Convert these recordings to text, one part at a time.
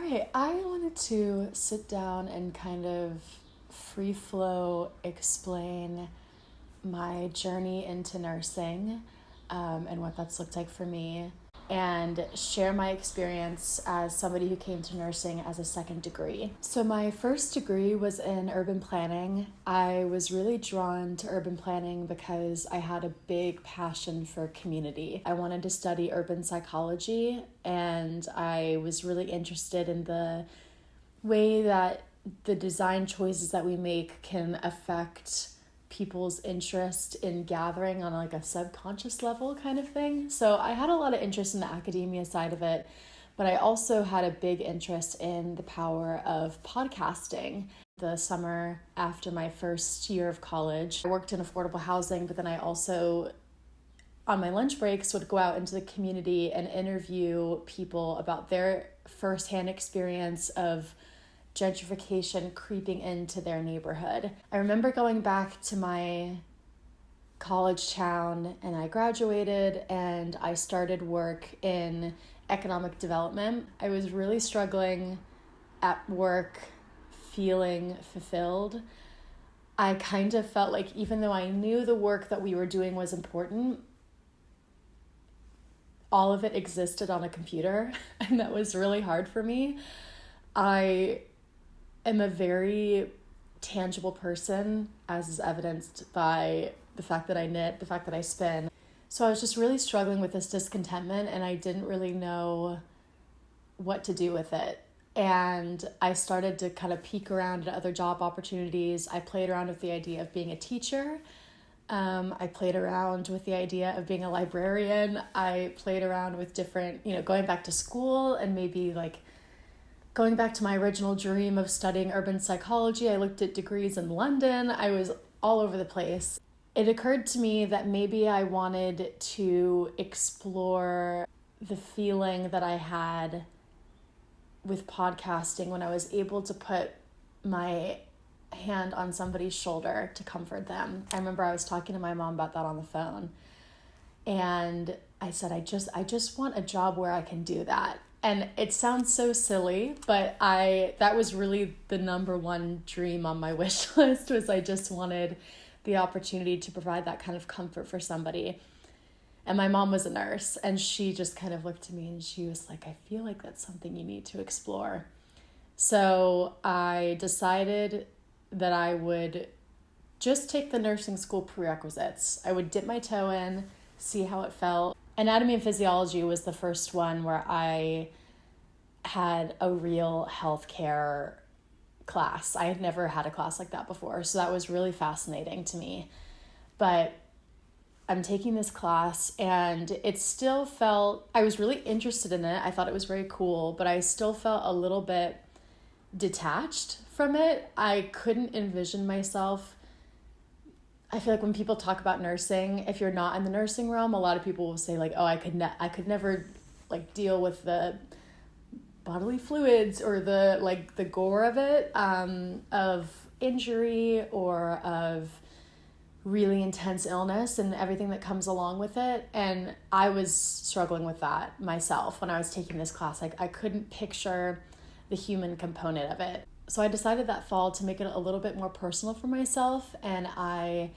right, I wanted to sit down and kind of free flow explain my journey into nursing and what that's looked like for me, and share my experience as somebody who came to nursing as a second degree. So my first degree was in urban planning. I was really drawn to urban planning because I had a big passion for community. I wanted to study urban psychology, and I was really interested in the way that the design choices that we make can affect people's interest in gathering on like a subconscious level kind of thing. So I had a lot of interest in the academia side of it, but I also had a big interest in the power of podcasting. The summer after my first year of college, I worked in affordable housing, but then I also, on my lunch breaks, would go out into the community and interview people about their firsthand experience of gentrification creeping into their neighborhood. I remember going back to my college town, and I graduated and I started work in economic development. I was really struggling at work, feeling fulfilled. I kind of felt like even though I knew the work that we were doing was important, all of it existed on a computer, and that was really hard for me. I am a very tangible person, as is evidenced by the fact that I knit, the fact that I spin. So I was just really struggling with this discontentment, and I didn't really know what to do with it. And I started to kind of peek around at other job opportunities. I played around with the idea of being a teacher. I played around with the idea of being a librarian. I played around with different, going back to school and maybe like going back to my original dream of studying urban psychology. I looked at degrees in London. I was all over the place. It occurred to me that maybe I wanted to explore the feeling that I had with podcasting when I was able to put my hand on somebody's shoulder to comfort them. I remember I was talking to my mom about that on the phone, and I said, I just want a job where I can do that. And it sounds so silly, but that was really the number one dream on my wish list. Was I just wanted the opportunity to provide that kind of comfort for somebody. And my mom was a nurse, and she just kind of looked at me and she was like, I feel like that's something you need to explore. So I decided that I would just take the nursing school prerequisites. I would dip my toe in, see how it felt. Anatomy and physiology was the first one where I had a real healthcare class. I had never had a class like that before, so that was really fascinating to me. But I'm taking this class, and it still felt, I was really interested in it. I thought it was very cool, but I still felt a little bit detached from it. I couldn't envision myself. I feel like when people talk about nursing, if you're not in the nursing realm, a lot of people will say like, oh, I could never like deal with the bodily fluids or the gore of it, of injury or of really intense illness and everything that comes along with it. And I was struggling with that myself when I was taking this class. Like, I couldn't picture the human component of it. So I decided that fall to make it a little bit more personal for myself, and I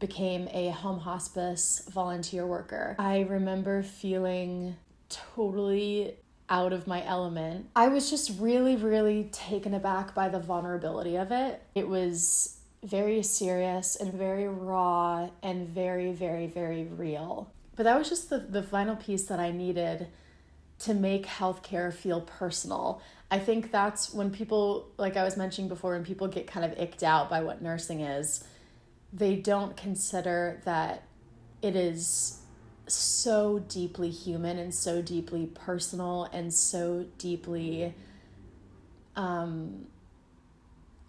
became a home hospice volunteer worker. I remember feeling totally out of my element. I was just really, really taken aback by the vulnerability of it. It was very serious and very raw and very, very, very real. But that was just the final piece that I needed to make healthcare feel personal. I think that's when people, like I was mentioning before, when people get kind of icked out by what nursing is, they don't consider that it is so deeply human and so deeply personal and so deeply,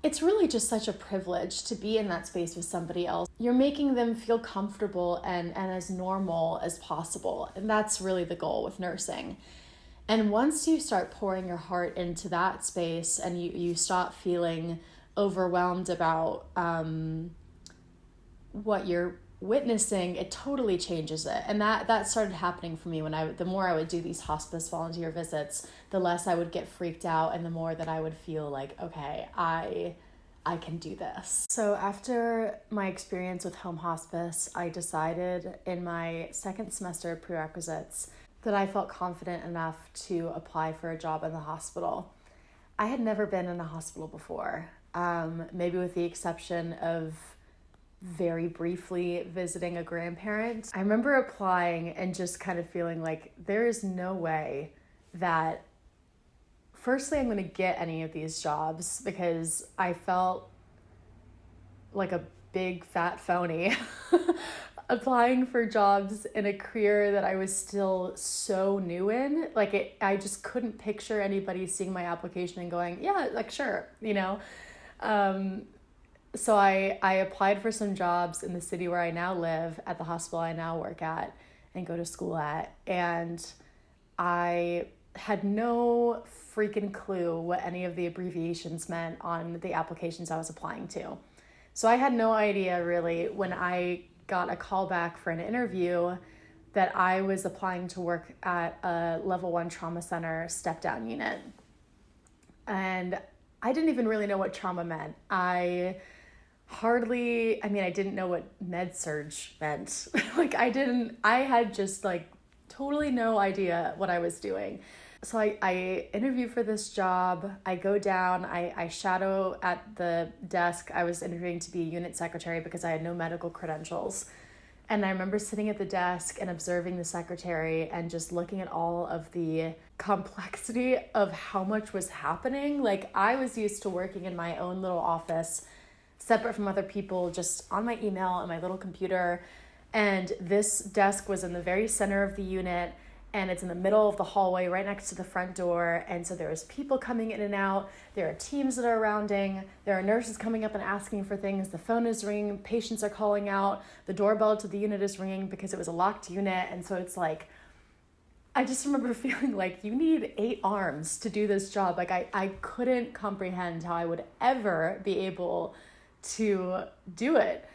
it's really just such a privilege to be in that space with somebody else. You're making them feel comfortable and as normal as possible. And that's really the goal with nursing. And once you start pouring your heart into that space and you stop feeling overwhelmed about what you're witnessing, it totally changes it. And that started happening for me when the more I would do these hospice volunteer visits, the less I would get freaked out, and the more that I would feel like, okay, I can do this. So after my experience with home hospice, I decided in my second semester of prerequisites that I felt confident enough to apply for a job in the hospital. I had never been in a hospital before, maybe with the exception of very briefly visiting a grandparent. I remember applying and just kind of feeling like there is no way that firstly I'm going to get any of these jobs, because I felt like a big fat phony applying for jobs in a career that I was still so new in. I just couldn't picture anybody seeing my application and going, yeah, like, sure, you know? So I applied for some jobs in the city where I now live, at the hospital I now work at and go to school at. And I had no freaking clue what any of the abbreviations meant on the applications I was applying to. So I had no idea really when I got a call back for an interview that I was applying to work at a level 1 trauma center step-down unit. And I didn't even really know what trauma meant. I didn't know what med-surg meant. I had just totally no idea what I was doing. So I interview for this job. I go down, I shadow at the desk. I was interviewing to be a unit secretary because I had no medical credentials. And I remember sitting at the desk and observing the secretary and just looking at all of the complexity of how much was happening. I was used to working in my own little office, separate from other people, just on my email and my little computer. And this desk was in the very center of the unit, and it's in the middle of the hallway right next to the front door. And so there's people coming in and out. There are teams that are rounding. There are nurses coming up and asking for things. The phone is ringing. Patients are calling out. The doorbell to the unit is ringing because it was a locked unit. And so it's I just remember feeling like you need 8 arms to do this job. I couldn't comprehend how I would ever be able to do it.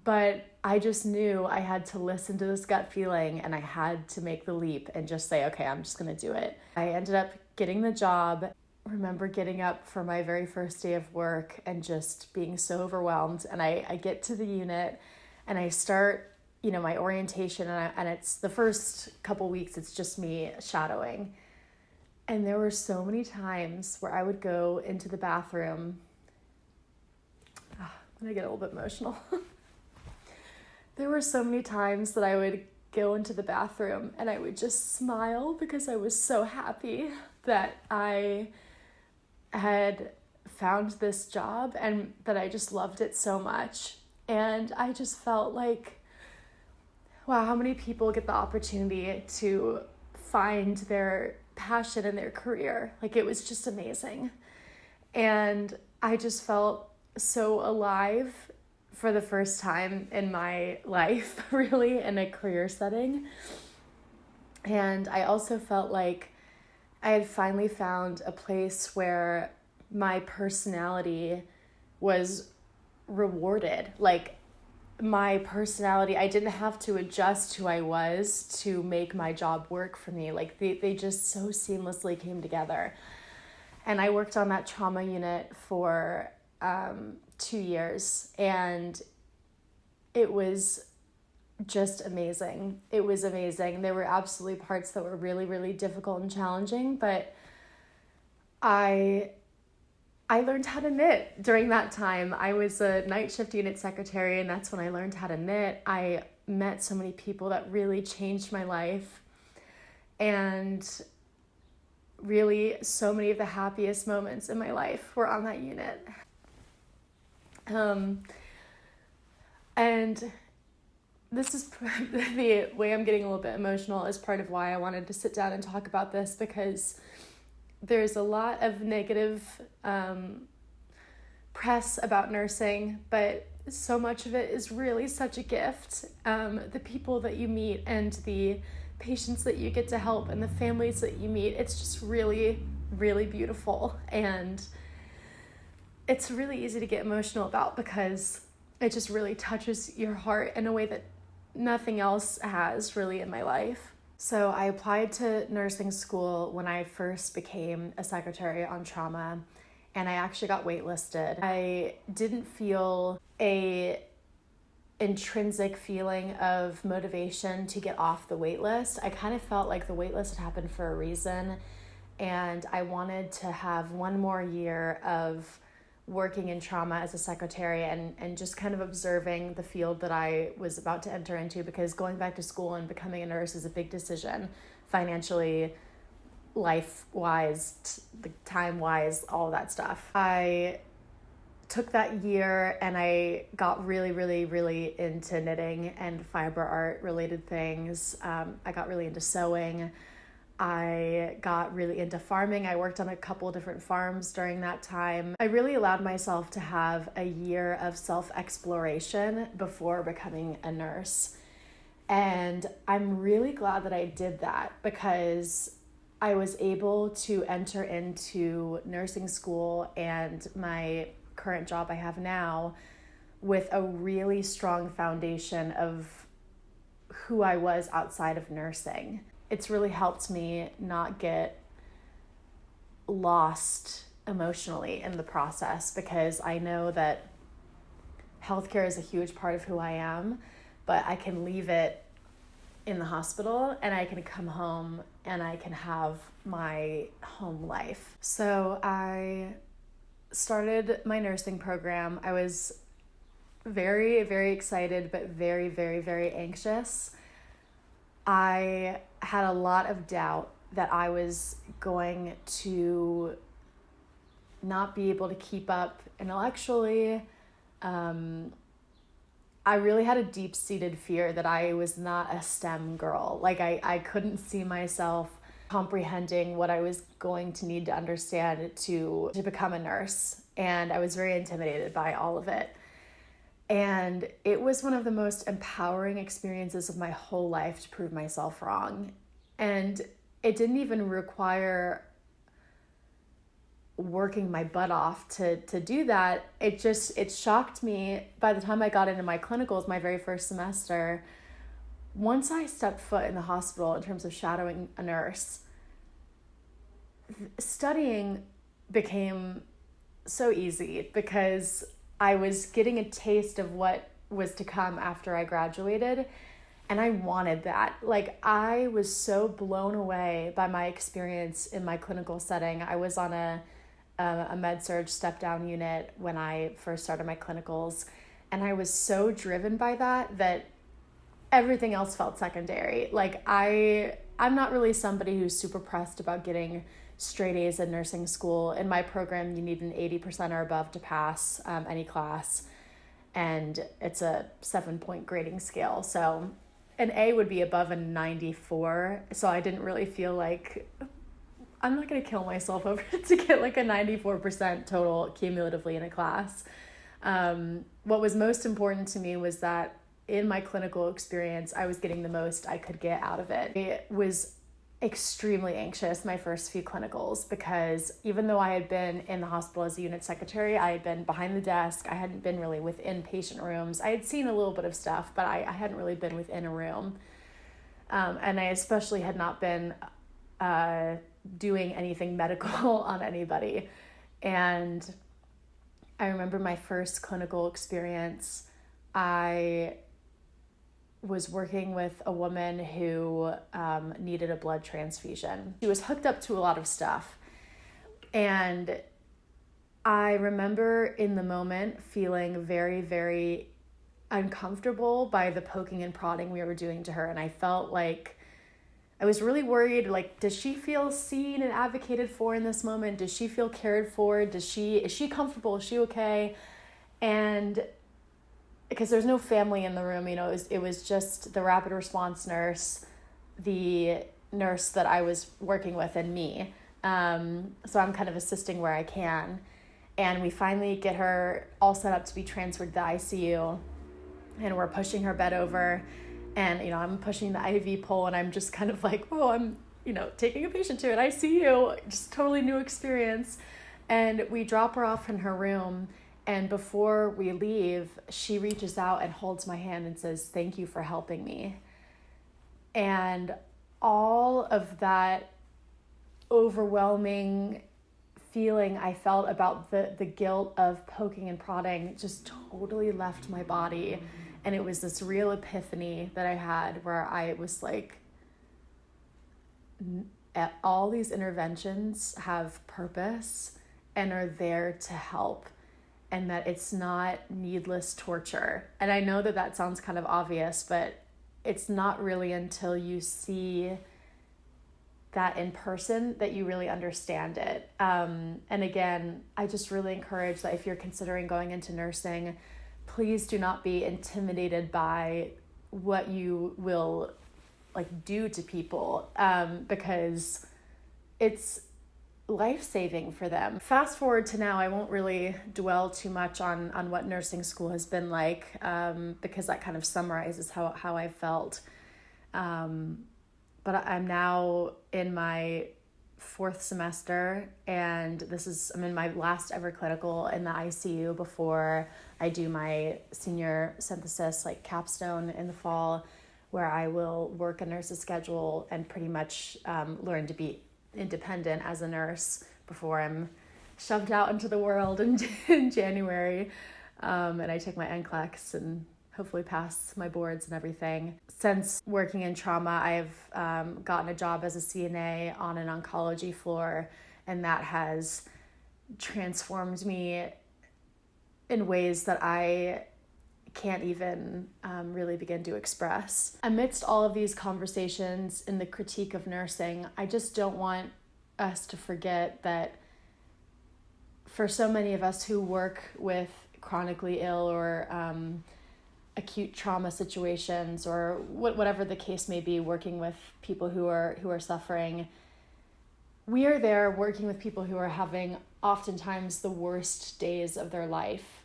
But I just knew I had to listen to this gut feeling, and I had to make the leap and just say, okay, I'm just going to do it. I ended up getting the job. I remember getting up for my very first day of work and just being so overwhelmed. And I get to the unit and I start, my orientation, and it's the first couple weeks, it's just me shadowing. And there were so many times where I would go into the bathroom. I'm going to get a little bit emotional. There were so many times that I would go into the bathroom and I would just smile because I was so happy that I had found this job and that I just loved it so much. And I just felt like, wow, how many people get the opportunity to find their passion in their career? It was just amazing. And I just felt so alive for the first time in my life, really, in a career setting. And I also felt like I had finally found a place where my personality was rewarded. My personality, I didn't have to adjust who I was to make my job work for me. They just so seamlessly came together. And I worked on that trauma unit for 2 years, and it was just amazing. It was amazing. There were absolutely parts that were really, really difficult and challenging, but I learned how to knit during that time. I was a night shift unit secretary, and that's when I learned how to knit. I met so many people that really changed my life, and really so many of the happiest moments in my life were on that unit. And this is the way I'm getting a little bit emotional is part of why I wanted to sit down and talk about this, because there's a lot of negative press about nursing, but so much of it is really such a gift. The people that you meet and the patients that you get to help and the families that you meet, it's just really, really beautiful. And it's really easy to get emotional about because it just really touches your heart in a way that nothing else has really in my life. So I applied to nursing school when I first became a secretary on trauma, and I actually got waitlisted. I didn't feel a intrinsic feeling of motivation to get off the wait list. I kind of felt like the wait list had happened for a reason, and I wanted to have one more year of working in trauma as a secretary and just kind of observing the field that I was about to enter into, because going back to school and becoming a nurse is a big decision, financially, life-wise, time-wise, all of that stuff. I took that year and I got really into knitting and fiber art related things. I got really into sewing. I got really into farming. I worked on a couple of different farms during that time. I really allowed myself to have a year of self-exploration before becoming a nurse. And I'm really glad that I did that, because I was able to enter into nursing school and my current job I have now with a really strong foundation of who I was outside of nursing. It's really helped me not get lost emotionally in the process, because I know that healthcare is a huge part of who I am, but I can leave it in the hospital and I can come home and I can have my home life. So I started my nursing program. I was very excited, but very anxious. I had a lot of doubt that I was going to not be able to keep up intellectually. I really had a deep-seated fear that I was not a STEM girl. Like I couldn't see myself comprehending what I was going to need to understand to become a nurse. And I was very intimidated by all of it. And it was one of the most empowering experiences of my whole life to prove myself wrong. And it didn't even require working my butt off to do that. It shocked me by the time I got into my clinicals, my very first semester. Once I stepped foot in the hospital in terms of shadowing a nurse, studying became so easy, because I was getting a taste of what was to come after I graduated, and I wanted that. Like, I was so blown away by my experience in my clinical setting. I was on a med-surg step-down unit when I first started my clinicals, and I was so driven by that everything else felt secondary. Like, I'm not really somebody who's super pressed about getting straight A's in nursing school. In my program, you need an 80% or above to pass any class, and it's a 7-point grading scale. So an A would be above a 94. So I didn't really feel like I'm not going to kill myself over it to get like a 94% total cumulatively in a class. What was most important to me was that in my clinical experience, I was getting the most I could get out of it. I was extremely anxious my first few clinicals, because even though I had been in the hospital as a unit secretary, I had been behind the desk, I hadn't been really within patient rooms. I had seen a little bit of stuff, but I hadn't really been within a room. And I especially had not been doing anything medical on anybody. And I remember my first clinical experience, I was working with a woman who needed a blood transfusion. She was hooked up to a lot of stuff. And I remember in the moment feeling very uncomfortable by the poking and prodding we were doing to her. And I felt like I was really worried, like, does she feel seen and advocated for in this moment? Does she feel cared for? Is she comfortable? Is she okay? And because there's no family in the room, you know, it was just the rapid response nurse, the nurse that I was working with, and me. So I'm kind of assisting where I can. And we finally get her all set up to be transferred to the ICU, and we're pushing her bed over, and, you know, I'm pushing the IV pole, and I'm just kind of like, oh, I'm, you know, taking a patient to an ICU, just totally new experience. And we drop her off in her room, And before we leave, she reaches out and holds my hand and says, "Thank you for helping me." And all of that overwhelming feeling I felt about the guilt of poking and prodding just totally left my body. And it was this real epiphany that I had where I was like, all these interventions have purpose and are there to help, and that it's not needless torture. And I know that that sounds kind of obvious, but it's not really until you see that in person that you really understand it. And again, I just really encourage that if you're considering going into nursing, please do not be intimidated by what you will like do to people, because it's life-saving for them. Fast forward to now, I won't really dwell too much on what nursing school has been like, because that kind of summarizes how I felt. But I'm now in my 4th semester, and I'm in my last ever clinical in the ICU before I do my senior synthesis, like capstone in the fall, where I will work a nurse's schedule and pretty much learn to be independent as a nurse before I'm shoved out into the world in January. And I take my NCLEX and hopefully pass my boards and everything. Since working in trauma, I've gotten a job as a CNA on an oncology floor, and that has transformed me in ways that I can't even really begin to express. Amidst all of these conversations in the critique of nursing, I just don't want us to forget that for so many of us who work with chronically ill or acute trauma situations, or whatever the case may be, working with people who are suffering, we are there working with people who are having oftentimes the worst days of their life.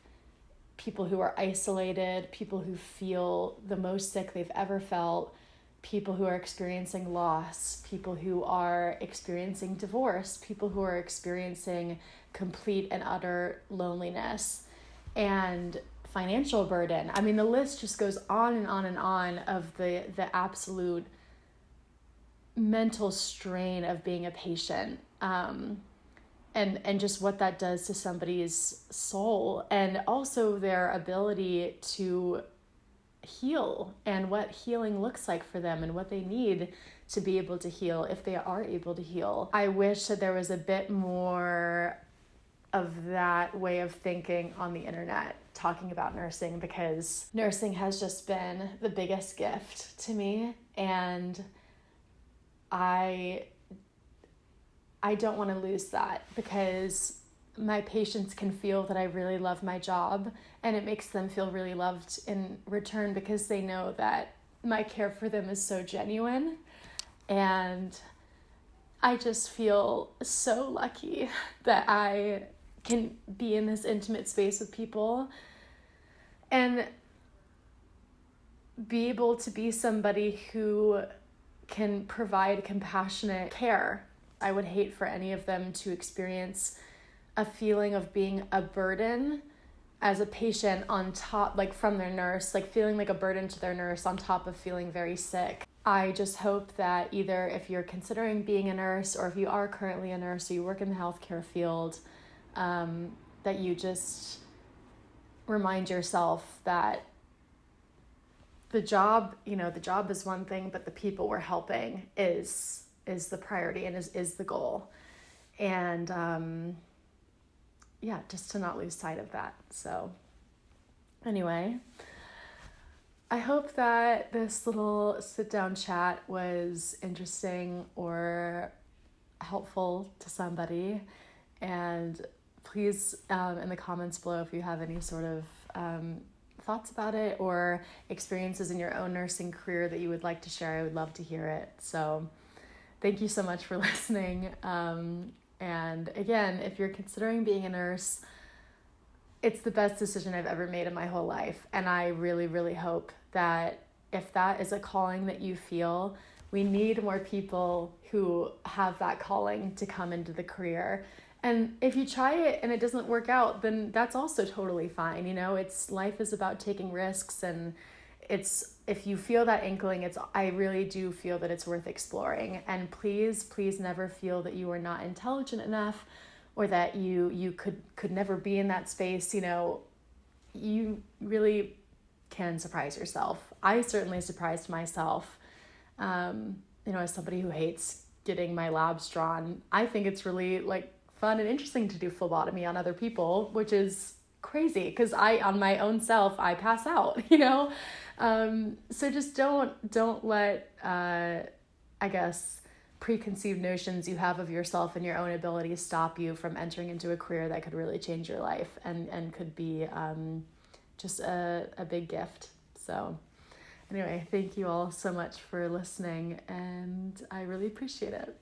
People who are isolated, people who feel the most sick they've ever felt, people who are experiencing loss, people who are experiencing divorce, people who are experiencing complete and utter loneliness and financial burden. I mean, the list just goes on and on and on of the absolute mental strain of being a patient. And just what that does to somebody's soul, and also their ability to heal, and what healing looks like for them, and what they need to be able to heal if they are able to heal. I wish that there was a bit more of that way of thinking on the internet talking about nursing, because nursing has just been the biggest gift to me, and I don't want to lose that, because my patients can feel that I really love my job, and it makes them feel really loved in return, because they know that my care for them is so genuine. And I just feel so lucky that I can be in this intimate space with people and be able to be somebody who can provide compassionate care. I would hate for any of them to experience a feeling of being a burden as a patient on top, like from their nurse, like feeling like a burden to their nurse on top of feeling very sick. I just hope that either if you're considering being a nurse, or if you are currently a nurse, or you work in the healthcare field, that you just remind yourself that the job is one thing, but the people we're helping is the priority, and is the goal. And just to not lose sight of that. So anyway, I hope that this little sit-down chat was interesting or helpful to somebody. And please, in the comments below, if you have any sort of thoughts about it or experiences in your own nursing career that you would like to share, I would love to hear it. So thank you so much for listening. And again, if you're considering being a nurse, it's the best decision I've ever made in my whole life. And I really, really hope that if that is a calling that you feel, We need more people who have that calling to come into the career. And if you try it and it doesn't work out, then that's also totally fine. You know, it's life is about taking risks, and it's, if you feel that inkling, it's, I really do feel that it's worth exploring. And please never feel that you are not intelligent enough, or that you could never be in that space. You know, you really can surprise yourself. I certainly surprised myself. You know, as somebody who hates getting my labs drawn, I think it's really like fun and interesting to do phlebotomy on other people, which is crazy because on my own self, I pass out, you know? So just don't let, I guess, preconceived notions you have of yourself and your own abilities stop you from entering into a career that could really change your life and could be, just a big gift. So anyway, thank you all so much for listening, and I really appreciate it.